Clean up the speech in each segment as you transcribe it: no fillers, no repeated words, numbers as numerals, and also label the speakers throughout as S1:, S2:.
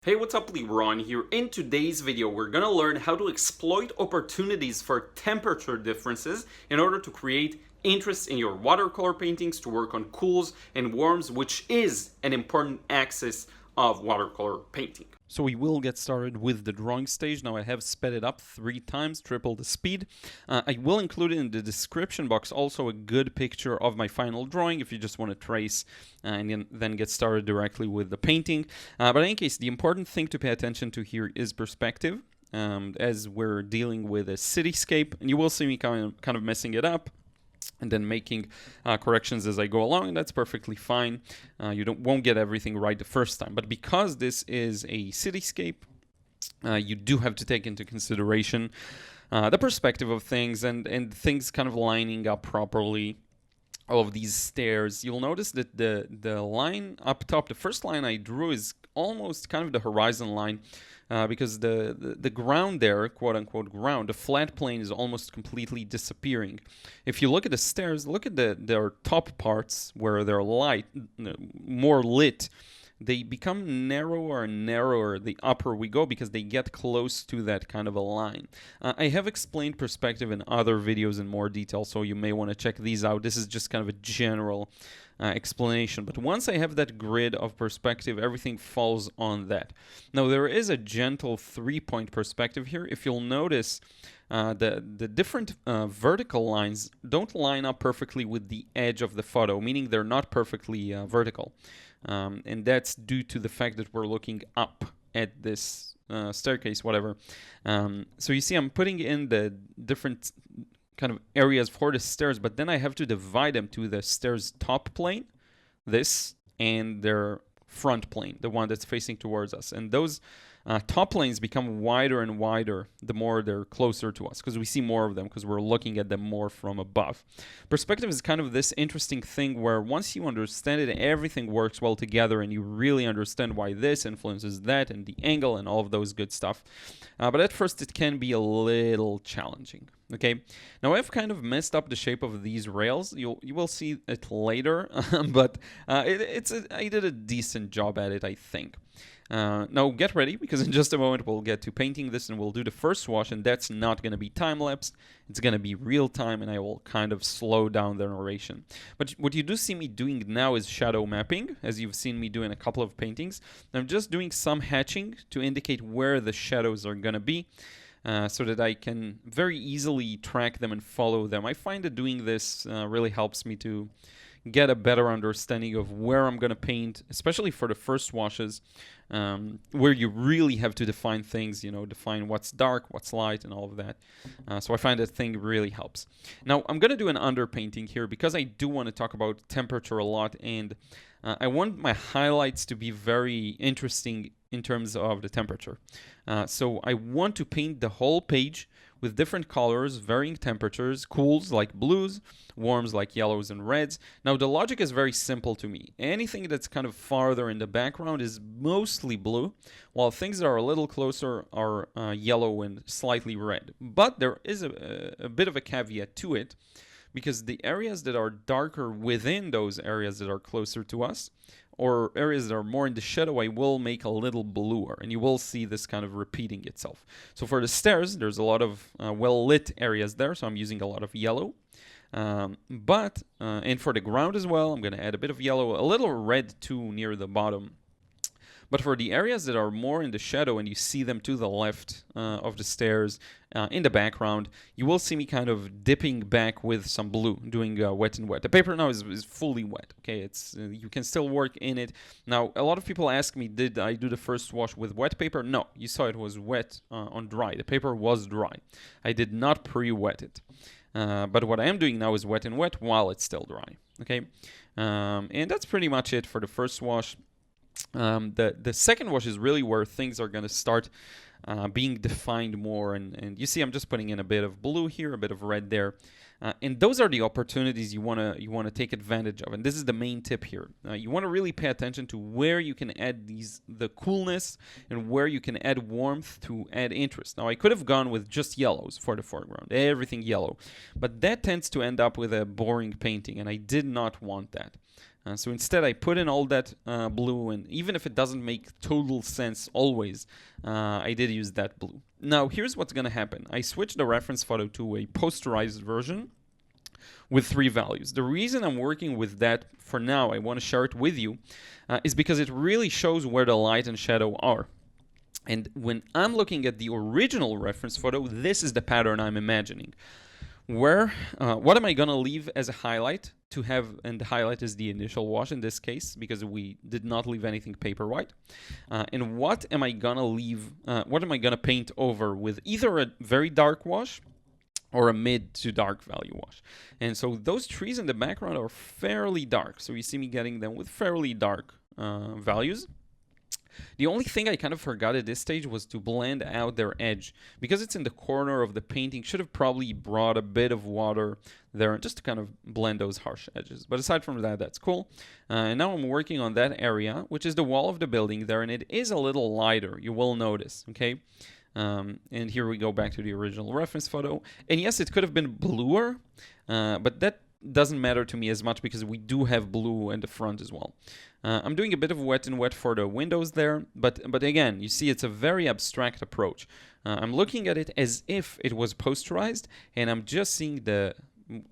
S1: Hey, what's up, Liron here. In today's video, we're gonna learn how to exploit opportunities for temperature differences in order to create interest in your watercolor paintings, to work on cools and warms, which is an important axis of watercolor painting. So we will get started with the drawing stage. Now I have sped it up 3 times, triple the speed. I will include in the description box also a good picture of my final drawing if you just want to trace and then get started directly with the painting. But in any case, the important thing to pay attention to here is perspective. As we're dealing with a cityscape, and you will see me kind of messing it up and then making corrections as I go along, and that's perfectly fine. You won't get everything right the first time, but because this is a cityscape, you do have to take into consideration the perspective of things and things kind of lining up properly. All of these stairs, you'll notice that the line up top, the first line I drew, is almost kind of the horizon line, because the ground there, quote unquote ground, the flat plane is almost completely disappearing. If you look at the stairs, look at their top parts where they're more lit. They become narrower and narrower the upper we go because they get close to that kind of a line. I have explained perspective in other videos in more detail, so you may want to check these out. This is just kind of a general explanation. But once I have that grid of perspective, everything falls on that. Now, there is a gentle 3-point perspective here. If you'll notice, the different vertical lines don't line up perfectly with the edge of the photo, meaning they're not perfectly vertical. And that's due to the fact that we're looking up at this staircase, whatever. So you see I'm putting in the different kind of areas for the stairs, but then I have to divide them to the stairs top plane, this, and their front plane, the one that's facing towards us. And those top planes become wider and wider the more they're closer to us, because we see more of them because we're looking at them more from above. Perspective is kind of this interesting thing where once you understand it, everything works well together and you really understand why this influences that and the angle and all of those good stuff. But at first it can be a little challenging. Okay, now I've kind of messed up the shape of these rails. You will see it later, but I did a decent job at it, I think. Now get ready, because in just a moment we'll get to painting this and we'll do the first wash, and that's not going to be time-lapse. It's going to be real time, and I will kind of slow down the narration. But what you do see me doing now is shadow mapping, as you've seen me do in a couple of paintings. I'm just doing some hatching to indicate where the shadows are going to be, so that I can very easily track them and follow them. I find that doing this really helps me to get a better understanding of where I'm going to paint, especially for the first washes, where you really have to define things, define what's dark, what's light, and all of that. So I find that thing really helps. Now, I'm going to do an underpainting here because I do want to talk about temperature a lot, and I want my highlights to be very interesting in terms of the temperature. So I want to paint the whole page with different colors, varying temperatures, cools like blues, warms like yellows and reds. Now, the logic is very simple to me. Anything that's kind of farther in the background is mostly blue, while things that are a little closer are yellow and slightly red. But there is a bit of a caveat to it, because the areas that are darker within those areas that are closer to us, or areas that are more in the shadow, I will make a little bluer, and you will see this kind of repeating itself. So for the stairs, there's a lot of well-lit areas there, so I'm using a lot of yellow. And for the ground as well, I'm going to add a bit of yellow, a little red too near the bottom. But for the areas that are more in the shadow and you see them to the left of the stairs in the background, you will see me kind of dipping back with some blue, doing wet and wet. The paper now is fully wet. Okay, it's you can still work in it. Now, a lot of people ask me, did I do the first wash with wet paper? No, you saw it was wet on dry. The paper was dry. I did not pre-wet it. But what I am doing now is wet and wet while it's still dry. Okay, and that's pretty much it for the first wash. The second wash is really where things are going to start being defined more, and you see I'm just putting in a bit of blue here, a bit of red there, and those are the opportunities you want to take advantage of. And this is the main tip here. You want to really pay attention to where you can add the coolness and where you can add warmth to add interest. Now, I could have gone with just yellows for the foreground, everything yellow, but that tends to end up with a boring painting, and I did not want that. So instead I put in all that blue, and even if it doesn't make total sense always, I did use that blue. Now here's what's going to happen. I switched the reference photo to a posterized version with 3 values. The reason I'm working with that for now, I want to share it with you, is because it really shows where the light and shadow are. And when I'm looking at the original reference photo, this is the pattern I'm imagining. What am I going to leave as a highlight to have, and the highlight is the initial wash in this case, because we did not leave anything paper white. And what am I going to leave, what am I going to paint over with either a very dark wash or a mid to dark value wash. And so those trees in the background are fairly dark. So you see me getting them with fairly dark values. The only thing I kind of forgot at this stage was to blend out their edge. Because it's in the corner of the painting, should have probably brought a bit of water there just to kind of blend those harsh edges. But aside from that, that's cool. And now I'm working on that area, which is the wall of the building there, and it is a little lighter, you will notice, okay? And here we go back to the original reference photo. And yes, it could have been bluer, but that doesn't matter to me as much because we do have blue in the front as well. I'm doing a bit of wet and wet for the windows there, but again, you see it's a very abstract approach. I'm looking at it as if it was posterized, and I'm just seeing the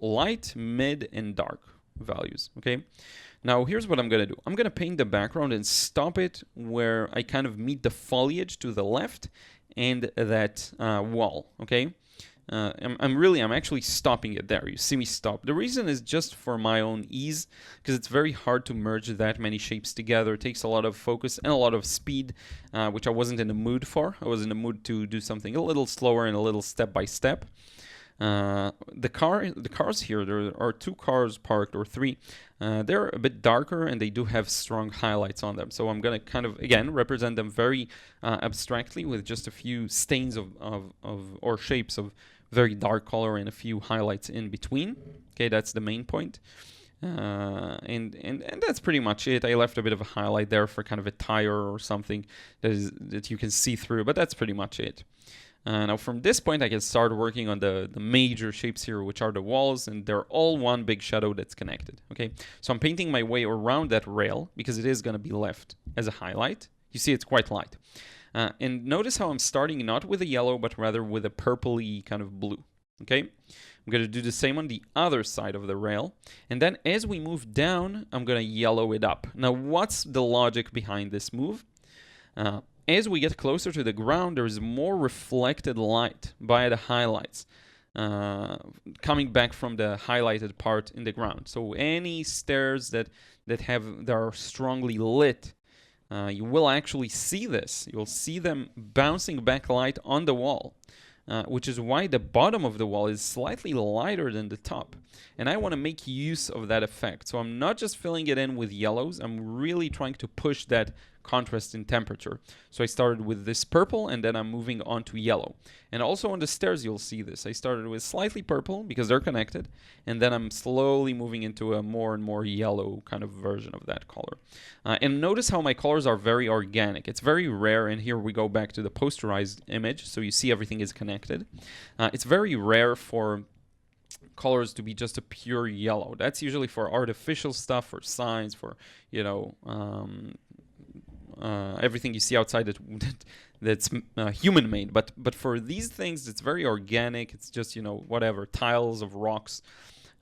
S1: light, mid, and dark values, okay? Now, here's what I'm going to do. I'm going to paint the background and stop it where I kind of meet the foliage to the left and that wall, okay? I'm actually stopping it there. You see me stop. The reason is just for my own ease, because it's very hard to merge that many shapes together. It takes a lot of focus and a lot of speed, which I wasn't in the mood for. I was in the mood to do something a little slower and a little step by step. The cars here, there are 2 cars parked, or 3. They're a bit darker and they do have strong highlights on them. So I'm going to kind of, again, represent them very abstractly with just a few stains or shapes of very dark color and a few highlights in between. Okay, that's the main point. And that's pretty much it. I left a bit of a highlight there for kind of a tire or something that you can see through, but that's pretty much it. Now from this point I can start working on the major shapes here, which are the walls, and they're all one big shadow that's connected. Okay, so I'm painting my way around that rail because it is going to be left as a highlight. You see it's quite light. And notice how I'm starting not with a yellow, but rather with a purpley kind of blue. Okay, I'm going to do the same on the other side of the rail. And then as we move down, I'm going to yellow it up. Now, what's the logic behind this move? As we get closer to the ground, there's more reflected light by the highlights coming back from the highlighted part in the ground. So any stairs that are strongly lit, you will actually see this. You'll see them bouncing back light on the wall, which is why the bottom of the wall is slightly lighter than the top. And I want to make use of that effect. So I'm not just filling it in with yellows, I'm really trying to push that contrast in temperature. So I started with this purple and then I'm moving on to yellow. And also on the stairs you'll see this. I started with slightly purple because they're connected, and then I'm slowly moving into a more and more yellow kind of version of that color. And notice how my colors are very organic. It's very rare, and here we go back to the posterized image, so you see everything is connected. It's very rare for colors to be just a pure yellow. That's usually for artificial stuff, for signs, for, you know, everything you see outside that's human made, but for these things it's very organic. It's just, you know, whatever, tiles of rocks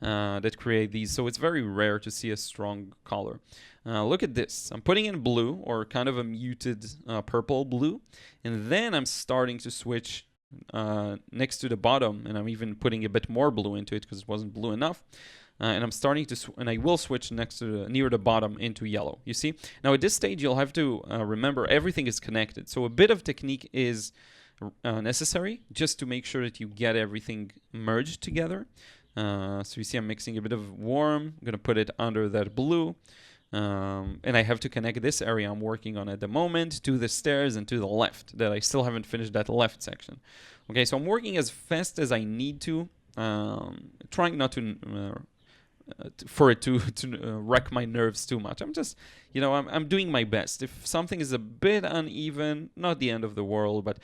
S1: that create these, so it's very rare to see a strong color. Look at this. I'm putting in blue, or kind of a muted purple blue, and then I'm starting to switch next to the bottom, and I'm even putting a bit more blue into it because it wasn't blue enough. And I'm starting to, and I will switch next to near the bottom into yellow. You see? Now at this stage, you'll have to remember everything is connected. So a bit of technique is necessary just to make sure that you get everything merged together. So you see I'm mixing a bit of warm. I'm going to put it under that blue. And I have to connect this area I'm working on at the moment to the stairs and to the left, that I still haven't finished that left section. Okay, so I'm working as fast as I need to, trying not to
S2: for it to wreck my nerves too much. I'm just, I'm doing my best. If something is a bit uneven, not the end of the world, but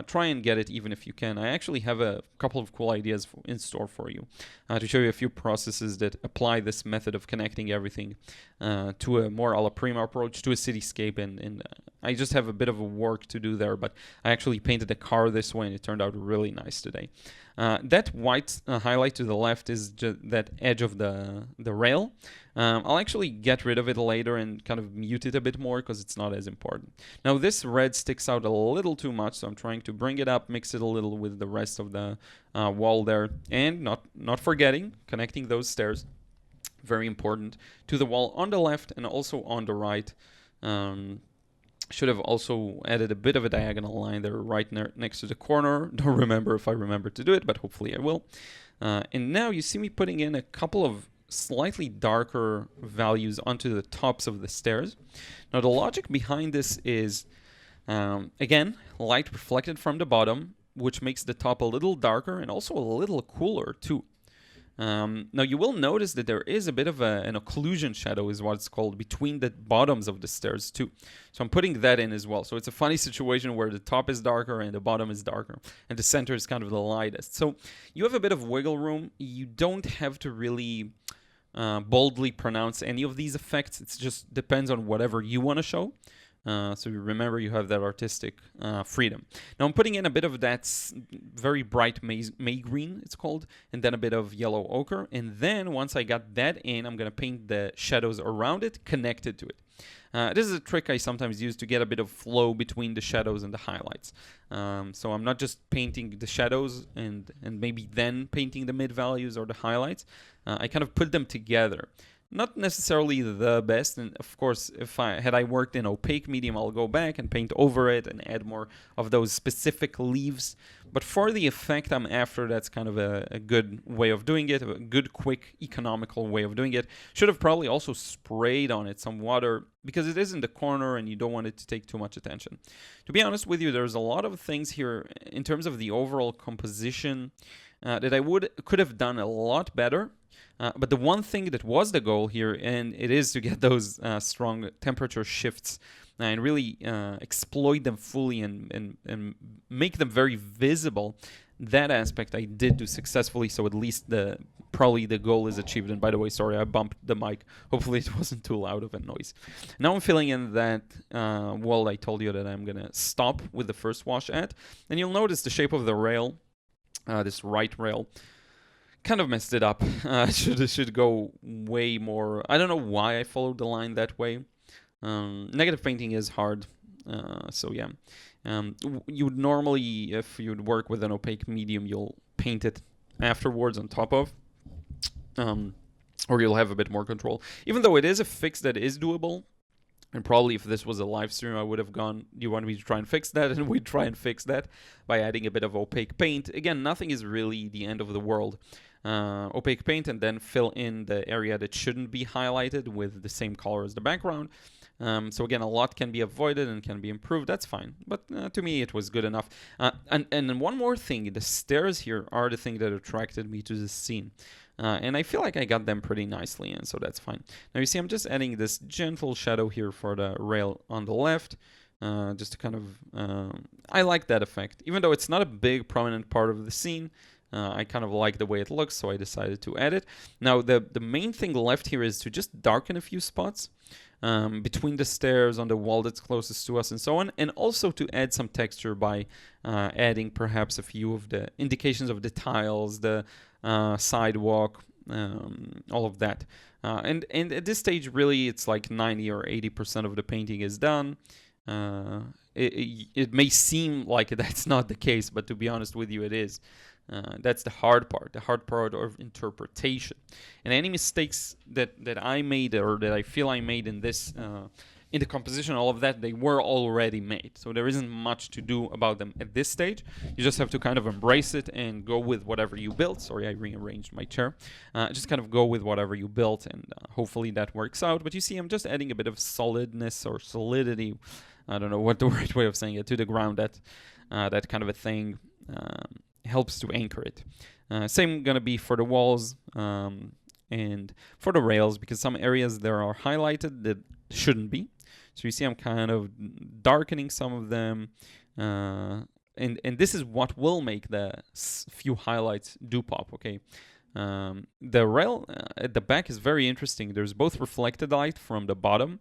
S2: try and get it even if you can. I actually have a couple of cool ideas in store for you to show you a few processes that apply this method of connecting everything to a more a la prima approach to a cityscape, and I just have a bit of a work to do there, but I actually painted a car this way and it turned out really nice today. That white highlight to the left is that edge of the rail. I'll actually get rid of it later and kind of mute it a bit more because it's not as important. Now this red sticks out a little too much, so I'm trying to bring it up, mix it a little with the rest of the wall there, and not forgetting connecting those stairs, very important, to the wall on the left and also on the right. Should have also added a bit of a diagonal line there right next to the corner. Don't remember if I remember to do it, but hopefully I will. And now you see me putting in a couple of slightly darker values onto the tops of the stairs. Now the logic behind this is, again, light reflected from the bottom, which makes the top a little darker and also a little cooler too. Now you will notice that there is a bit of an occlusion shadow, is what it's called, between the bottoms of the stairs too. So I'm putting that in as well. So it's a funny situation where the top is darker and the bottom is darker, and the center is kind of the lightest. So you have a bit of wiggle room. You don't have to really boldly pronounce any of these effects. It just depends on whatever you want to show. So remember, you have that artistic freedom. Now I'm putting in a bit of that very bright May green, it's called, and then a bit of yellow ochre. And then once I got that in, I'm going to paint the shadows around it, connected to it. This is a trick I sometimes use to get a bit of flow between the shadows and the highlights. So I'm not just painting the shadows and maybe then painting the mid values or the highlights. I kind of put them together. Not necessarily the best, and of course, had I worked in opaque medium, I'll go back and paint over it and add more of those specific leaves. But for the effect I'm after, that's kind of a good way of doing it, a good, quick, economical way of doing it. Should have probably also sprayed on it some water because it is in the corner and you don't want it to take too much attention. To be honest with you, there's a lot of things here in terms of the overall composition that I could have done a lot better. But the one thing that was the goal here, and it is to get those strong temperature shifts and really exploit them fully and make them very visible. That aspect I did do successfully, so at least probably the goal is achieved. And by the way, sorry, I bumped the mic. Hopefully it wasn't too loud of a noise. Now I'm filling in that wall I told you that I'm going to stop with the first wash at. And you'll notice the shape of the rail, this right rail, kind of messed it up. Should go way more. I don't know why I followed the line that way. Negative painting is hard. So yeah. You would normally, if you'd work with an opaque medium, you'll paint it afterwards on top of. Or you'll have a bit more control. Even though it is a fix that is doable. And probably if this was a live stream, I would have gone, you want me to try and fix that? And we'd try and fix that by adding a bit of opaque paint. Again, nothing is really the end of the world. Opaque paint and then fill in the area that shouldn't be highlighted with the same color as the background. So again, a lot can be avoided and can be improved. That's fine. But to me, it was good enough. And one more thing, the stairs here are the thing that attracted me to this scene. And I feel like I got them pretty nicely in, so that's fine. Now you see I'm just adding this gentle shadow here for the rail on the left, just to kind of, I like that effect. Even though it's not a big prominent part of the scene, I kind of like the way it looks, so I decided to add it. Now the main thing left here is to just darken a few spots between the stairs, on the wall that's closest to us and so on, and also to add some texture by adding perhaps a few of the indications of the tiles, the sidewalk, all of that. And at this stage, really, it's like 90 or 80% of the painting is done. It may seem like that's not the case, but to be honest with you, it is. That's the hard part of interpretation. And any mistakes that I made or that I feel I made in this, in the composition, all of that, they were already made. So there isn't much to do about them at this stage. You just have to kind of embrace it and go with whatever you built. Sorry, I rearranged my chair. Just kind of go with whatever you built, and hopefully that works out. But you see, I'm just adding a bit of solidness or solidity. I don't know what the right way of saying it, to the ground. That kind of a thing helps to anchor it. Same gonna be for the walls. and for the rails, because some areas there are highlighted that shouldn't be. So you see I'm kind of darkening some of them. And this is what will make the few highlights do pop, okay? The rail at the back is very interesting. There's both reflected light from the bottom,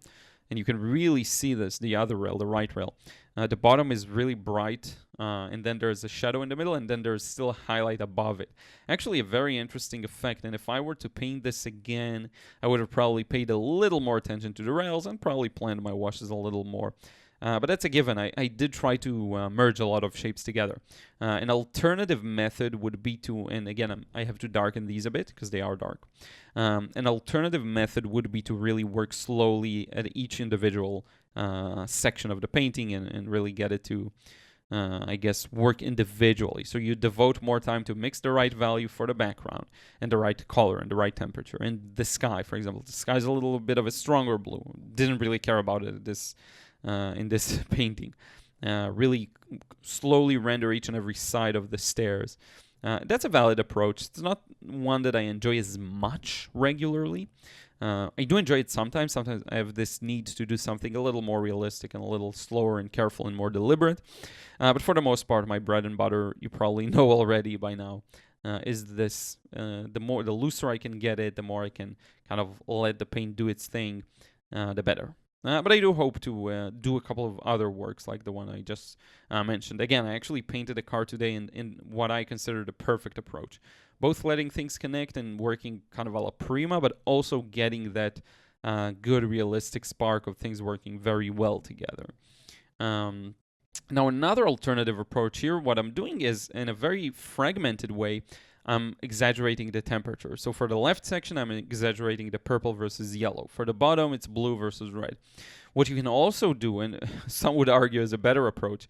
S2: and you can really see this, the other rail, the right rail. The bottom is really bright, and then there's a shadow in the middle, and then there's still a highlight above it. Actually, a very interesting effect, and if I were to paint this again, I would have probably paid a little more attention to the rails and probably planned my washes a little more. But that's a given. I did try to merge a lot of shapes together. An alternative method would be to, and again, I have to darken these a bit because they are dark. An alternative method would be to really work slowly at each individual section of the painting and really get it to, I guess, work individually. So you devote more time to mix the right value for the background and the right color and the right temperature. And the sky, for example, the sky is a little bit of a stronger blue. Didn't really care about it in this painting. Really slowly render each and every side of the stairs. That's a valid approach. It's not one that I enjoy as much regularly. I do enjoy it sometimes. Sometimes I have this need to do something a little more realistic and a little slower and careful and more deliberate. But for the most part, my bread and butter, you probably know already by now, is this. The looser I can get it, the more I can kind of let the paint do its thing, the better. But I do hope to do a couple of other works like the one I just mentioned. Again, I actually painted a car today in what I consider the perfect approach. Both letting things connect and working kind of a la prima, but also getting that good realistic spark of things working very well together. Now, another alternative approach here, what I'm doing is, in a very fragmented way, I'm exaggerating the temperature. So for the left section, I'm exaggerating the purple versus yellow. For the bottom, it's blue versus red. What you can also do, and some would argue is a better approach,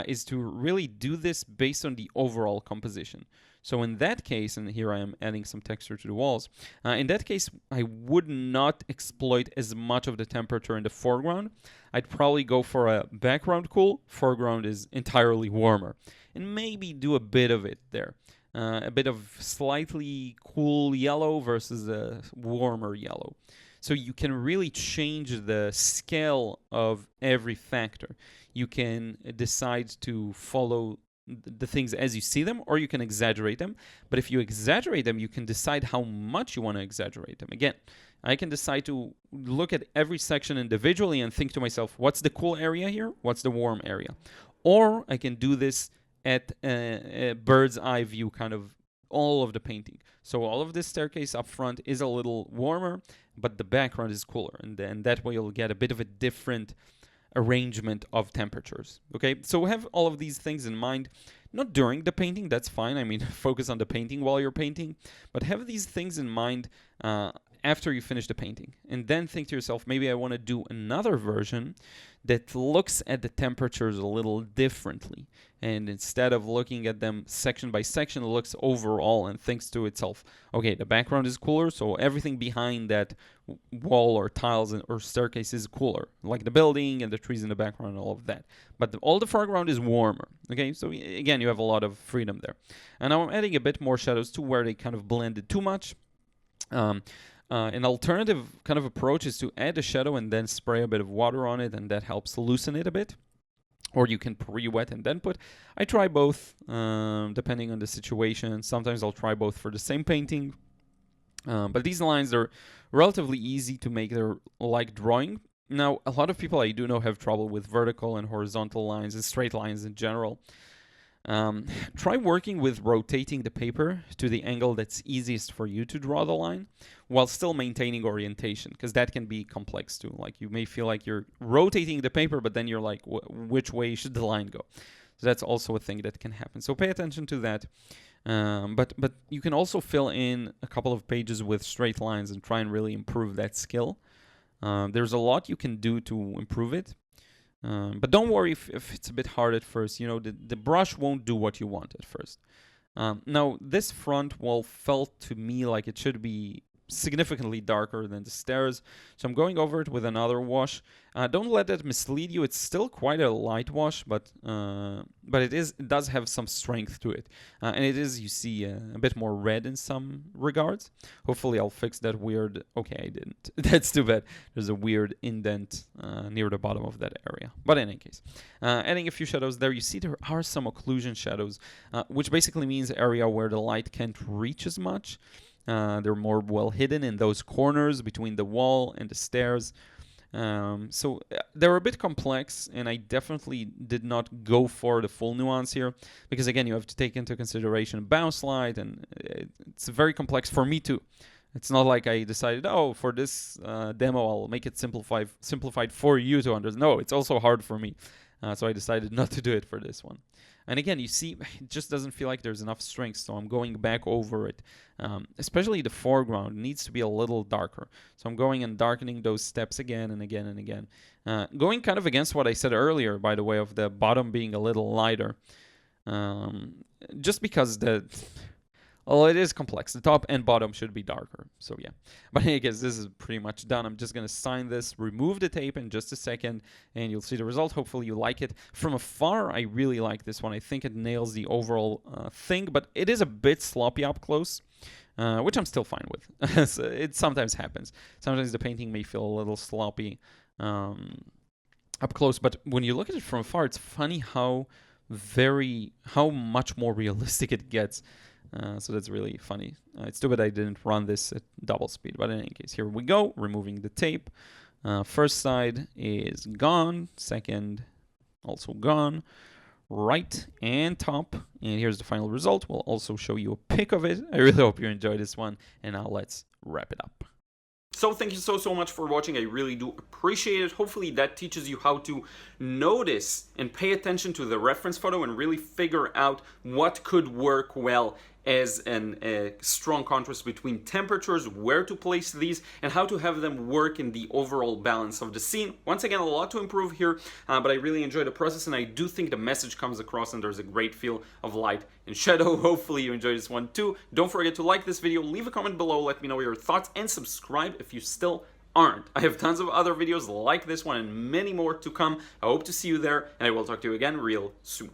S2: is to really do this based on the overall composition. So in that case, and here I am adding some texture to the walls, in that case, I would not exploit as much of the temperature in the foreground. I'd probably go for a background cool, foreground is entirely warmer, and maybe do a bit of it there. A bit of slightly cool yellow versus a warmer yellow. So you can really change the scale of every factor. You can decide to follow the things as you see them, or you can exaggerate them. But if you exaggerate them, you can decide how much you want to exaggerate them. Again, I can decide to look at every section individually and think to myself, what's the cool area here? What's the warm area? Or I can do this at a bird's eye view, kind of all of the painting. So all of this staircase up front is a little warmer, but the background is cooler. And that way you'll get a bit of a different arrangement of temperatures. Okay, so have all of these things in mind. Not during the painting, that's fine. I mean, focus on the painting while you're painting, but have these things in mind after you finish the painting. And then think to yourself, maybe I want to do another version that looks at the temperatures a little differently. And instead of looking at them section by section, it looks overall and thinks to itself, okay, the background is cooler, so everything behind that wall or tiles or staircase is cooler, like the building and the trees in the background and all of that. But all the foreground is warmer, okay? So again, you have a lot of freedom there. And now I'm adding a bit more shadows to where they kind of blended too much. An alternative kind of approach is to add a shadow and then spray a bit of water on it, and that helps loosen it a bit. Or you can pre-wet and then put. I try both, depending on the situation. Sometimes I'll try both for the same painting. But these lines are relatively easy to make. They're like drawing. Now, a lot of people I do know have trouble with vertical and horizontal lines and straight lines in general. Try working with rotating the paper to the angle that's easiest for you to draw the line while still maintaining orientation, because that can be complex too. Like you may feel like you're rotating the paper, but then you're like, which way should the line go? So that's also a thing that can happen. So pay attention to that. But you can also fill in a couple of pages with straight lines and try and really improve that skill. There's a lot you can do to improve it. But don't worry if it's a bit hard at first. You know, the brush won't do what you want at first. Now, this front wall felt to me like it should be significantly darker than the stairs. So I'm going over it with another wash. Don't let that mislead you. It's still quite a light wash, but it does have some strength to it. And it is, you see, a bit more red in some regards. Hopefully I'll fix that weird... Okay, I didn't. That's too bad. There's a weird indent near the bottom of that area. But in any case, adding a few shadows there, you see there are some occlusion shadows, which basically means area where the light can't reach as much. They're more well hidden in those corners between the wall and the stairs. So they're a bit complex, and I definitely did not go for the full nuance here, because again, you have to take into consideration bounce light, and it's very complex for me too. It's not like I decided, oh, for this demo, I'll make it simplified for you to understand. No, it's also hard for me. So I decided not to do it for this one. And again, you see, it just doesn't feel like there's enough strength, so I'm going back over it. Especially the foreground needs to be a little darker. So I'm going and darkening those steps again and again and again. Going kind of against what I said earlier, by the way, of the bottom being a little lighter. Just because well, it is complex. The top and bottom should be darker. So yeah. But I guess this is pretty much done. I'm just going to sign this, remove the tape in just a second, and you'll see the result. Hopefully you like it. From afar, I really like this one. I think it nails the overall thing, but it is a bit sloppy up close, which I'm still fine with. So it sometimes happens. Sometimes the painting may feel a little sloppy up close, but when you look at it from afar, it's funny how much more realistic it gets. So that's really funny. It's too bad I didn't run this at double speed, but in any case, here we go, removing the tape. First side is gone, second also gone, right and top, and here's the final result. We'll also show you a pic of it. I really hope you enjoyed this one, and now let's wrap it up.
S1: So thank you so much for watching. I really do appreciate it. Hopefully that teaches you how to notice and pay attention to the reference photo and really figure out what could work well as a strong contrast between temperatures, where to place these, and how to have them work in the overall balance of the scene. Once again, a lot to improve here, but I really enjoy the process, and I do think the message comes across and there's a great feel of light and shadow. Hopefully you enjoyed this one too. Don't forget to like this video, leave a comment below, let me know your thoughts, and subscribe if you still aren't. I have tons of other videos like this one and many more to come. I hope to see you there, and I will talk to you again real soon.